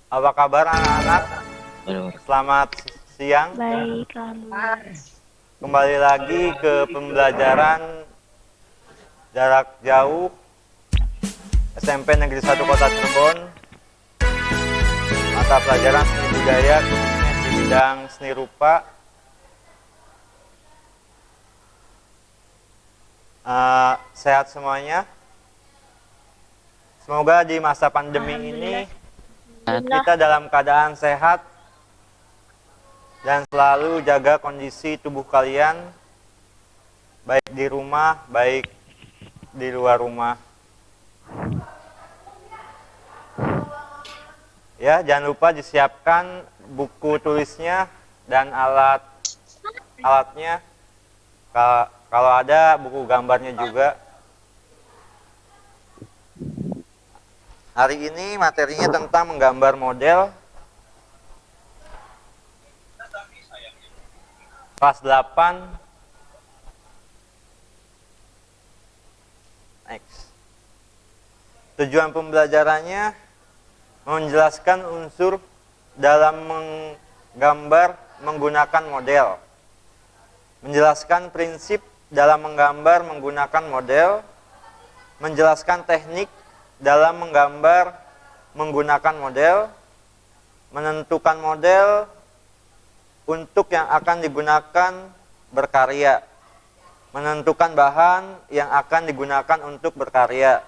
Apa kabar anak-anak? Selamat siang. Baik, Lalu. Kembali lagi ke pembelajaran jarak jauh SMP Negeri 1 Kota Cirebon. Mata pelajaran seni budaya khususnya di bidang seni rupa. Sehat semuanya. Semoga di masa pandemi ini kita dalam keadaan sehat dan selalu jaga kondisi tubuh kalian, baik di rumah, baik di luar rumah. Ya, jangan lupa disiapkan buku tulisnya dan alatnya. Kalau ada buku gambarnya juga. Hari ini materinya tentang menggambar model. Kelas 8. Next. Tujuan pembelajarannya menjelaskan unsur dalam menggambar menggunakan model. Menjelaskan prinsip dalam menggambar menggunakan model. Menjelaskan teknik dalam menggambar menggunakan model, menentukan model untuk yang akan digunakan berkarya, menentukan bahan yang akan digunakan untuk berkarya,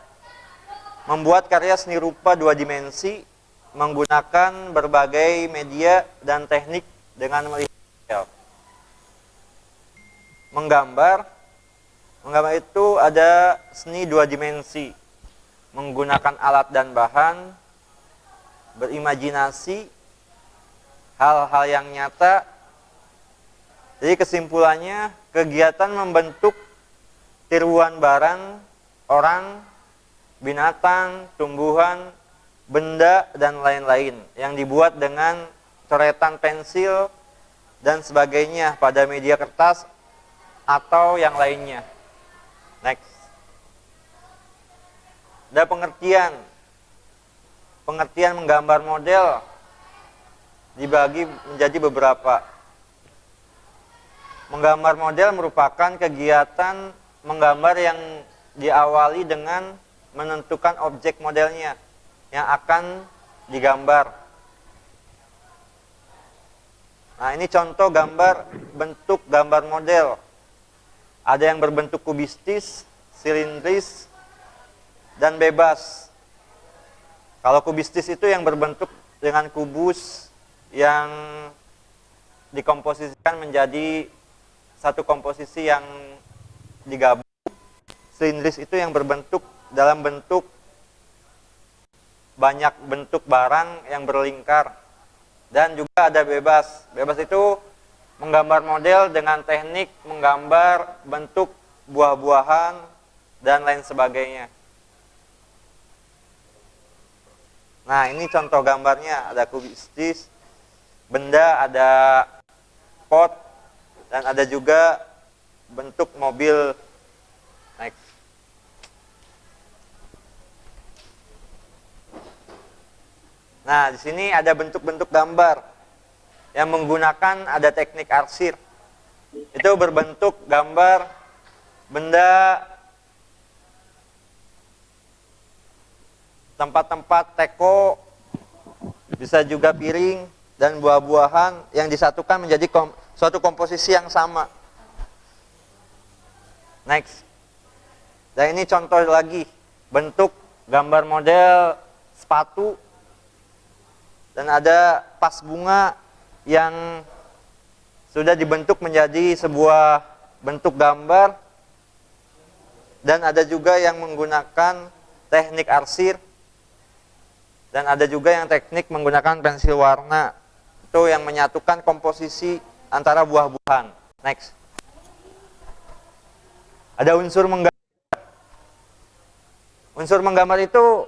membuat karya seni rupa 2 dimensi menggunakan berbagai media dan teknik dengan melihat model. Menggambar itu ada seni 2 dimensi, menggunakan alat dan bahan, berimajinasi, hal-hal yang nyata. Jadi kesimpulannya, kegiatan membentuk tiruan barang, orang, binatang, tumbuhan, benda, dan lain-lain yang dibuat dengan coretan pensil dan sebagainya pada media kertas atau yang lainnya. Next. Ada pengertian menggambar model dibagi menjadi beberapa. Menggambar model merupakan kegiatan menggambar yang diawali dengan menentukan objek modelnya yang akan digambar. Nah, ini contoh gambar bentuk gambar model. Ada yang berbentuk kubistis, silindris, dan bebas. Kalau kubistis itu yang berbentuk dengan kubus yang dikomposisikan menjadi satu komposisi yang digabung. Silindris itu yang berbentuk dalam bentuk banyak bentuk barang yang berlingkar. Dan juga ada bebas. Bebas itu menggambar model dengan teknik menggambar bentuk buah-buahan dan lain sebagainya. Nah, ini contoh gambarnya, ada kubistis, benda, ada pot, dan ada juga bentuk mobil. Next. Nah, di sini ada bentuk-bentuk gambar yang menggunakan ada teknik arsir. Itu berbentuk gambar benda, tempat-tempat teko, bisa juga piring dan buah-buahan yang disatukan menjadi suatu komposisi yang sama. Next. Dan ini contoh lagi, bentuk gambar model sepatu, dan ada vas bunga yang sudah dibentuk menjadi sebuah bentuk gambar, dan ada juga yang menggunakan teknik arsir. Dan ada juga yang teknik menggunakan pensil warna. Itu yang menyatukan komposisi antara buah-buahan. Next. Ada unsur menggambar. Unsur menggambar itu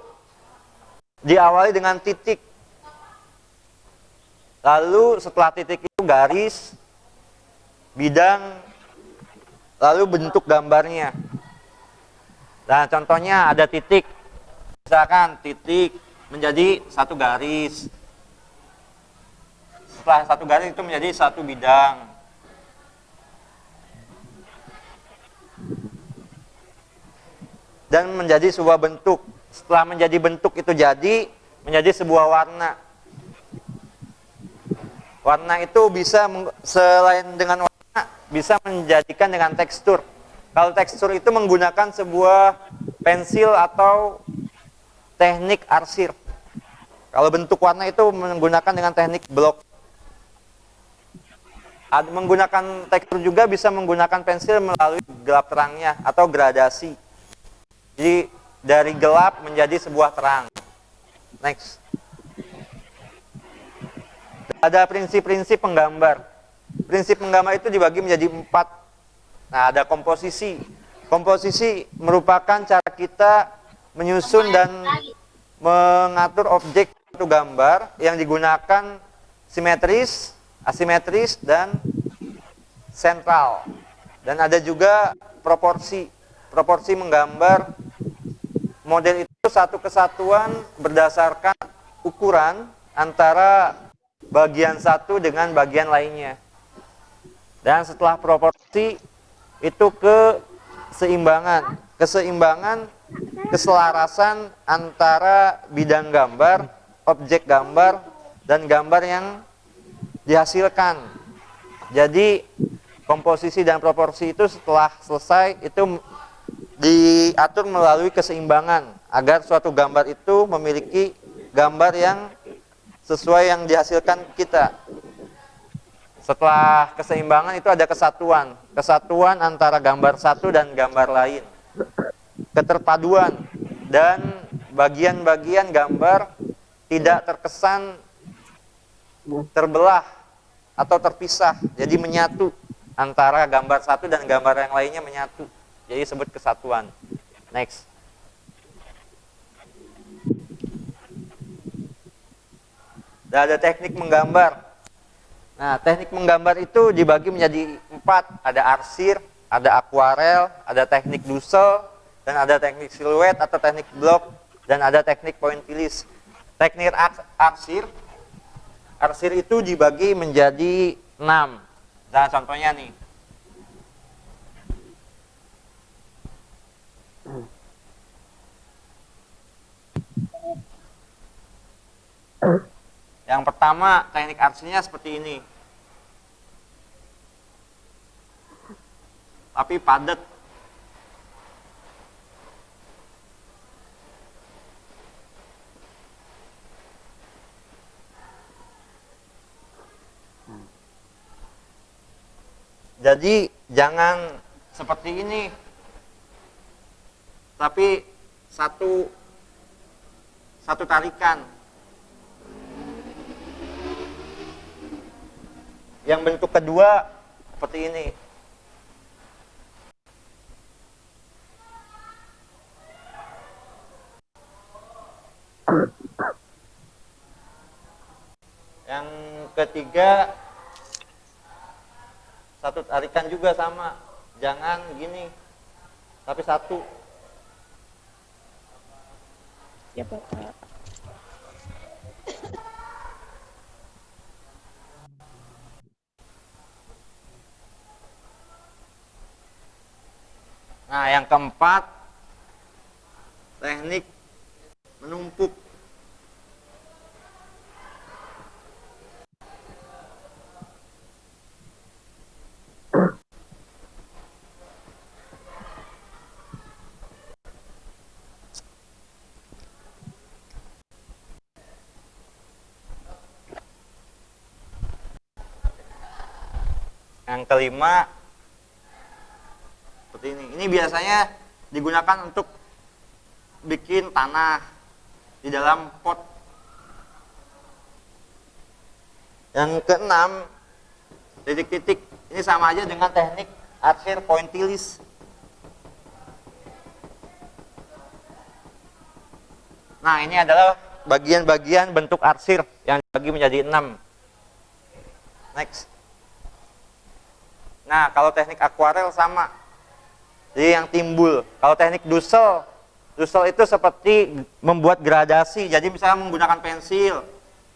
diawali dengan titik. Lalu setelah titik itu garis, bidang, lalu bentuk gambarnya. Nah, contohnya ada titik. Misalkan titik menjadi satu garis. Setelah satu garis itu menjadi satu bidang. Dan menjadi sebuah bentuk. Setelah menjadi bentuk itu jadi menjadi sebuah warna. Warna itu bisa selain dengan warna bisa menjadikan dengan tekstur. Kalau tekstur itu menggunakan sebuah pensil atau teknik arsir. Kalau bentuk warna itu menggunakan dengan teknik blok. Menggunakan tekstur juga bisa menggunakan pensil melalui gelap terangnya atau gradasi. Jadi dari gelap menjadi sebuah terang. Next. Ada prinsip-prinsip penggambar. Prinsip penggambar itu dibagi menjadi 4. Nah, ada komposisi. Komposisi merupakan cara kita menyusun dan mengatur objek suatu gambar yang digunakan simetris, asimetris, dan sentral. Dan ada juga proporsi. Proporsi menggambar model itu satu kesatuan berdasarkan ukuran antara bagian satu dengan bagian lainnya. Dan setelah proporsi itu keseimbangan. Keseimbangan, keselarasan antara bidang gambar, objek gambar, dan gambar yang dihasilkan. Jadi komposisi dan proporsi itu setelah selesai itu diatur melalui keseimbangan agar suatu gambar itu memiliki gambar yang sesuai yang dihasilkan kita. Setelah keseimbangan itu ada kesatuan. Kesatuan antara gambar satu dan gambar lain. Keterpaduan dan bagian-bagian gambar tidak terkesan terbelah atau terpisah. Jadi menyatu antara gambar satu dan gambar yang lainnya menyatu. Jadi disebut kesatuan. Next. Dan ada teknik menggambar. Nah, teknik menggambar itu dibagi menjadi 4. Ada arsir, ada akuarel, ada teknik Dussel, dan ada teknik siluet atau teknik blok, dan ada teknik pointillis. Teknik arsir, arsir itu dibagi menjadi 6. Nah, contohnya nih. Yang pertama, teknik arsirnya seperti ini. Tapi padat. Jadi jangan seperti ini. Tapi satu tarikan. Yang bentuk kedua seperti ini. Yang ketiga satu tarikan juga sama. Jangan gini. Tapi satu. Ya, Pak. Nah, yang keempat, teknik menumpuk. Yang kelima, seperti ini. Ini biasanya digunakan untuk bikin tanah di dalam pot. Yang keenam, titik-titik. Ini sama aja dengan teknik arsir pointillis. Nah, ini adalah bagian-bagian bentuk arsir yang dibagi menjadi 6. Next. Nah, kalau teknik akuarel sama. Jadi yang timbul. Kalau teknik Dussel Doodle itu seperti membuat gradasi. Jadi misalnya menggunakan pensil,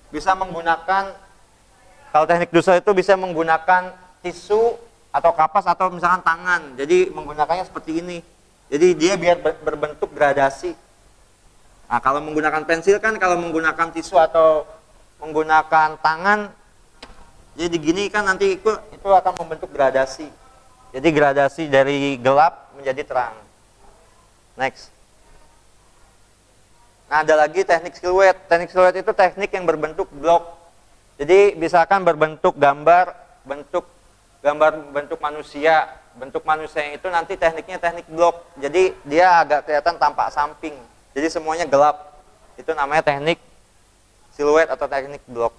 bisa menggunakan, kalau teknik doodle itu bisa menggunakan tisu atau kapas atau misalkan tangan. Jadi menggunakannya seperti ini. Jadi dia biar berbentuk gradasi. Nah, kalau menggunakan pensil kan, kalau menggunakan tisu atau menggunakan tangan, jadi gini kan nanti itu akan membentuk gradasi. Jadi gradasi dari gelap menjadi terang. Next. Nah, ada lagi teknik siluet. Teknik siluet itu teknik yang berbentuk blok. Jadi misalkan berbentuk gambar, bentuk manusia. Bentuk manusia yang itu nanti tekniknya teknik blok. Jadi dia agak kelihatan tampak samping. Jadi semuanya gelap. Itu namanya teknik siluet atau teknik blok.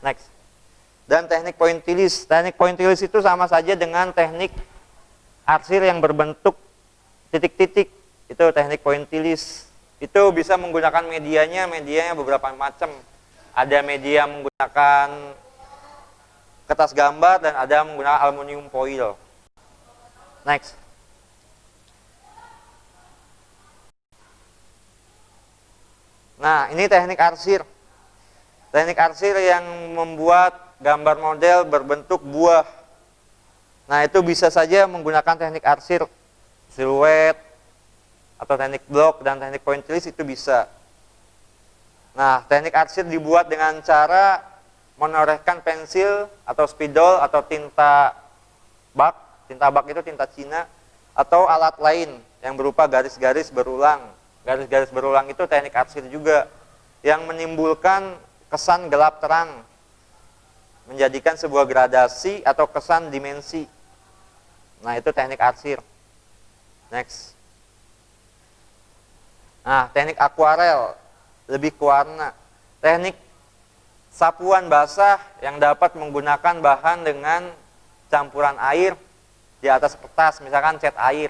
Next. Dan teknik pointillis. Teknik pointillis itu sama saja dengan teknik arsir yang berbentuk titik-titik. Itu teknik pointillis. Itu bisa menggunakan medianya beberapa macam. Ada media menggunakan kertas gambar dan ada menggunakan aluminium foil. Next. Nah, ini teknik arsir. Teknik arsir yang membuat gambar model berbentuk buah. Nah, itu bisa saja menggunakan teknik arsir, siluet, atau teknik blok dan teknik pointillis itu bisa. Nah, teknik arsir dibuat dengan cara menorehkan pensil atau spidol atau tinta bak. Tinta bak itu tinta Cina atau alat lain yang berupa garis-garis berulang. Garis-garis berulang itu teknik arsir juga yang menimbulkan kesan gelap terang, menjadikan sebuah gradasi atau kesan dimensi. Nah, itu teknik arsir. Next. Nah, teknik akuarel, lebih ke warna. Teknik sapuan basah yang dapat menggunakan bahan dengan campuran air di atas kertas, misalkan cat air.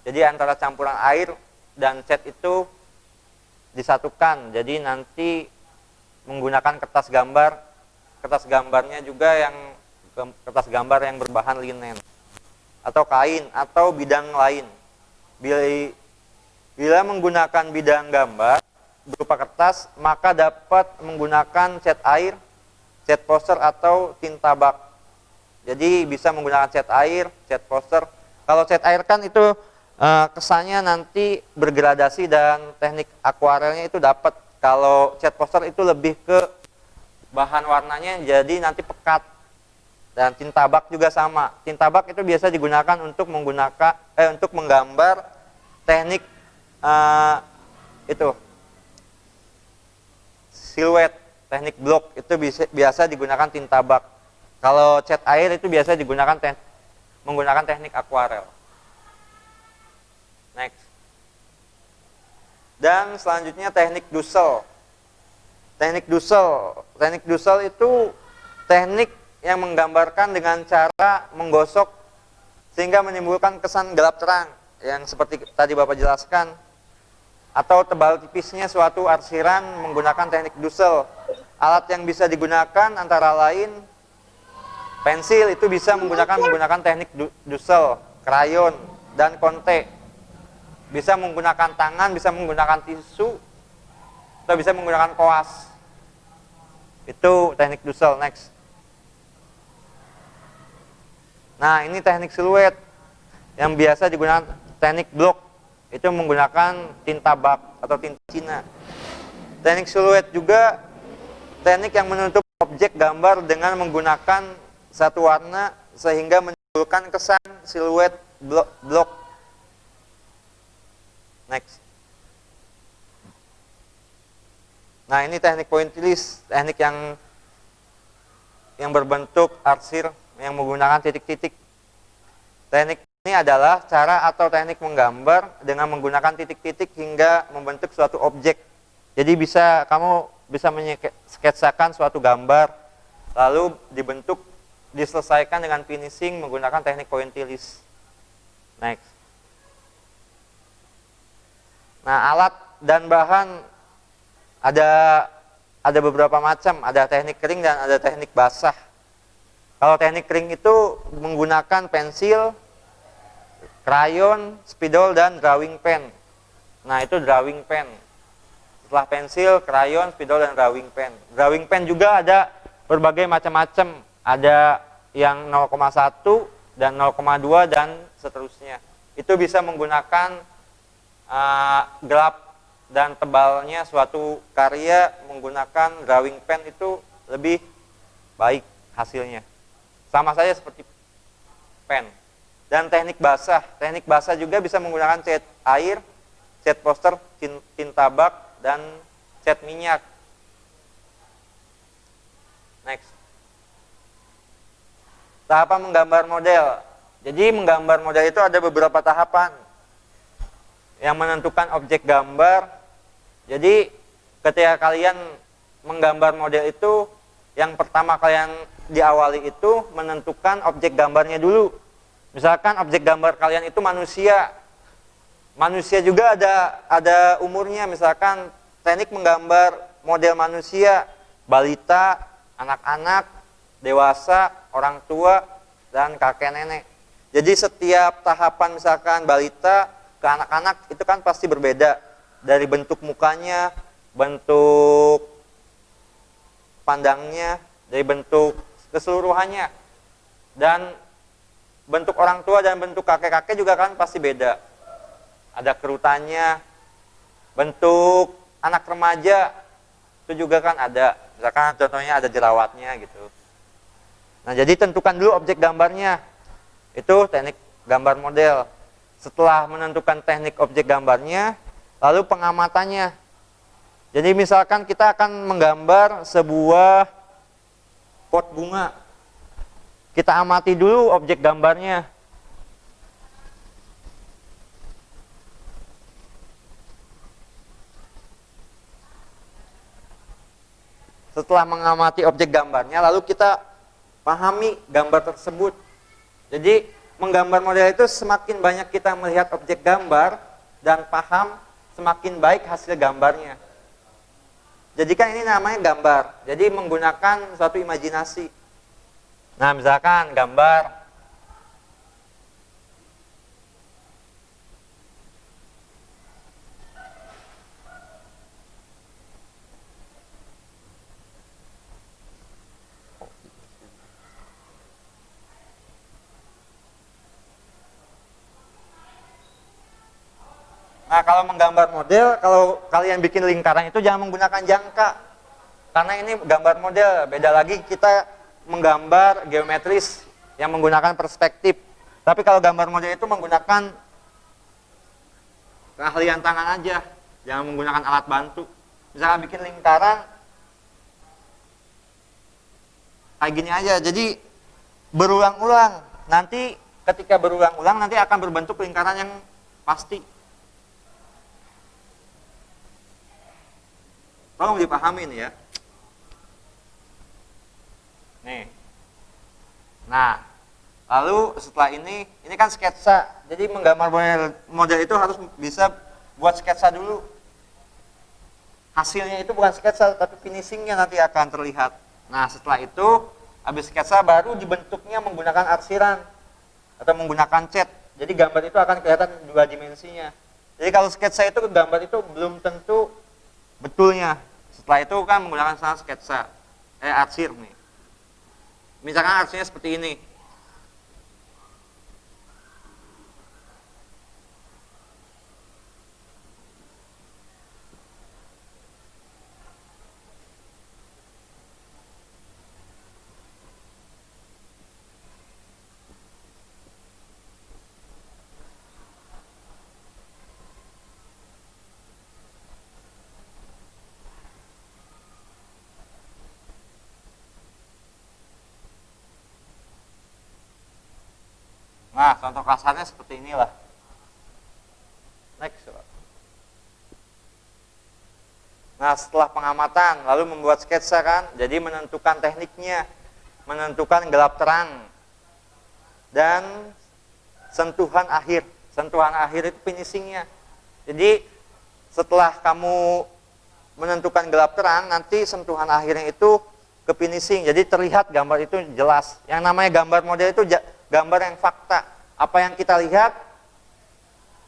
Jadi antara campuran air dan cat itu disatukan. Jadi nanti menggunakan kertas gambar. Kertas gambarnya juga yang kertas gambar yang berbahan linen atau kain atau bidang lain. Bila menggunakan bidang gambar berupa kertas, maka dapat menggunakan cat air, cat poster atau tinta bak. Jadi bisa menggunakan cat air, cat poster. Kalau cat air kan itu kesannya nanti bergradasi dan teknik akuarelnya itu dapat. Kalau cat poster itu lebih ke bahan warnanya jadi nanti pekat. Dan tinta bak juga sama. Tinta bak itu biasa digunakan untuk menggambar teknik itu siluet, teknik blok itu biasa digunakan tinta bak. Kalau cat air itu biasa digunakan menggunakan teknik akuarel. Next. Dan selanjutnya teknik Dussel. Teknik Dussel itu teknik yang menggambarkan dengan cara menggosok sehingga menimbulkan kesan gelap terang yang seperti tadi Bapak jelaskan, atau tebal tipisnya suatu arsiran menggunakan teknik Dussel. Alat yang bisa digunakan antara lain pensil, itu bisa menggunakan teknik Dussel, krayon, dan konte. Bisa menggunakan tangan, bisa menggunakan tisu, atau bisa menggunakan koas. Itu teknik Dussel. Next. Nah, ini teknik siluet yang biasa digunakan teknik blok. Itu menggunakan tinta bak atau tinta Cina. Teknik siluet juga teknik yang menutup objek gambar dengan menggunakan satu warna sehingga menimbulkan kesan siluet blok. Next. Nah, ini teknik pointillis, teknik yang berbentuk arsir yang menggunakan titik-titik. Teknik ini adalah cara atau teknik menggambar dengan menggunakan titik-titik hingga membentuk suatu objek. Jadi kamu bisa mensketsakan suatu gambar lalu diselesaikan dengan finishing menggunakan teknik pointillis. Next. Nah, alat dan bahan ada beberapa macam, ada teknik kering dan ada teknik basah. Kalau teknik kering itu menggunakan pensil, krayon, spidol, dan drawing pen. Nah, itu drawing pen. Setelah pensil, krayon, spidol, dan drawing pen. Drawing pen juga ada berbagai macam-macam. Ada yang 0,1 dan 0,2 dan seterusnya. Itu bisa menggunakan gelap dan tebalnya suatu karya menggunakan drawing pen itu lebih baik hasilnya. Sama saja seperti pen. Dan teknik basah. Teknik basah juga bisa menggunakan cat air, cat poster, tinta bak, dan cat minyak. Next. Tahapan menggambar model. Jadi menggambar model itu ada beberapa tahapan yang menentukan objek gambar. Jadi ketika kalian menggambar model itu, yang pertama kalian diawali itu menentukan objek gambarnya dulu. Misalkan objek gambar kalian itu manusia. Manusia juga ada umurnya. Misalkan teknik menggambar model manusia, balita, anak-anak, dewasa, orang tua, dan kakek nenek. Jadi setiap tahapan misalkan balita ke anak-anak itu kan pasti berbeda. Dari bentuk mukanya, bentuk pandangnya, dari bentuk keseluruhannya. Dan bentuk orang tua dan bentuk kakek-kakek juga kan pasti beda. Ada kerutannya. Bentuk anak remaja itu juga kan ada. Misalkan contohnya ada jerawatnya gitu. Nah, jadi tentukan dulu objek gambarnya. Itu teknik gambar model. Setelah menentukan teknik objek gambarnya, lalu pengamatannya. Jadi misalkan kita akan menggambar sebuah pot bunga. Kita amati dulu objek gambarnya. Setelah mengamati objek gambarnya, lalu kita pahami gambar tersebut. Jadi menggambar model itu semakin banyak kita melihat objek gambar dan paham, semakin baik hasil gambarnya. Jadi kan ini namanya gambar. Jadi menggunakan suatu imajinasi. Nah, misalkan gambar Nah, kalau menggambar model, kalau kalian bikin lingkaran itu jangan menggunakan jangka. Karena ini gambar model, beda lagi kita menggambar geometris yang menggunakan perspektif. Tapi kalau gambar model itu menggunakan keahlian tangan aja, jangan menggunakan alat bantu. Misalkan bikin lingkaran, kayak gini aja, jadi berulang-ulang. Nanti ketika berulang-ulang, nanti akan berbentuk lingkaran yang pasti. Tolong dipahamin ya. Nih. Nah, lalu setelah ini kan sketsa. Jadi menggambar model itu harus bisa buat sketsa dulu. Hasilnya itu bukan sketsa, tapi finishingnya nanti akan terlihat. Nah, setelah itu, habis sketsa baru dibentuknya menggunakan arsiran atau menggunakan cat. Jadi gambar itu akan kelihatan dua dimensinya. Jadi kalau sketsa itu gambar itu belum tentu betulnya. Setelah itu kan menggunakan sketsa, arsir nih. Misalkan arsirnya seperti ini. Nah, contoh kasarnya seperti inilah. Next. Nah, setelah pengamatan, lalu membuat sketsa kan, jadi menentukan tekniknya, menentukan gelap terang, dan sentuhan akhir. Sentuhan akhir itu finishingnya. Jadi, setelah kamu menentukan gelap terang, nanti sentuhan akhirnya itu ke finishing. Jadi terlihat gambar itu jelas. Yang namanya gambar model itu gambar yang fakta. Apa yang kita lihat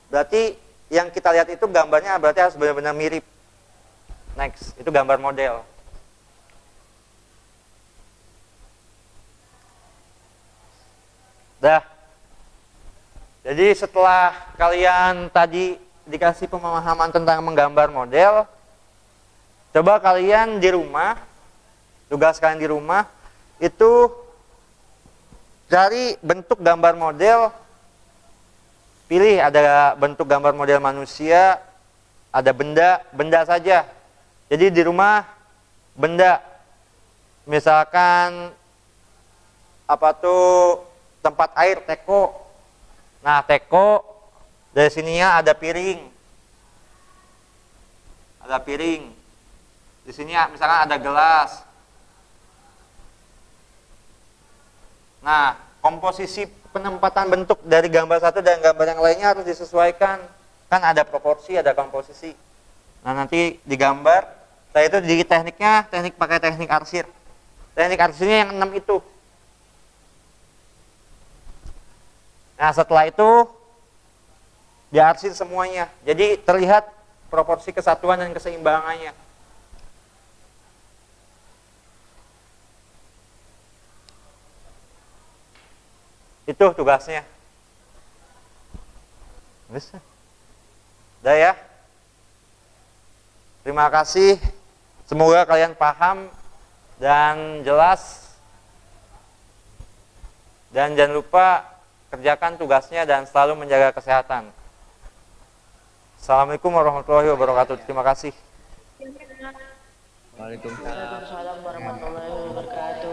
berarti yang kita lihat itu gambarnya berarti harus benar-benar mirip. Next, itu gambar model. Dah. Jadi setelah kalian tadi dikasih pemahaman tentang menggambar model, coba kalian di rumah, tugas kalian di rumah, itu cari bentuk gambar model, pilih ada bentuk gambar model manusia, ada benda saja. Jadi di rumah benda, misalkan apa tuh tempat air, teko. Nah, teko dari sininya ada piring. Ada piring. Di sini misalkan ada gelas. Nah, komposisi penempatan bentuk dari gambar satu dan gambar yang lainnya harus disesuaikan. Kan ada proporsi, ada komposisi. Nah, nanti digambar. Setelah itu di tekniknya, pakai teknik arsir. Teknik arsirnya yang 6 itu. Nah, setelah itu diarsir semuanya. Jadi terlihat proporsi kesatuan dan keseimbangannya. Itu tugasnya. Bisa. Udah ya. Terima kasih. Semoga kalian paham dan jelas. Dan jangan lupa kerjakan tugasnya dan selalu menjaga kesehatan. Assalamualaikum warahmatullahi wabarakatuh. Terima kasih. Waalaikumsalam warahmatullahi wabarakatuh.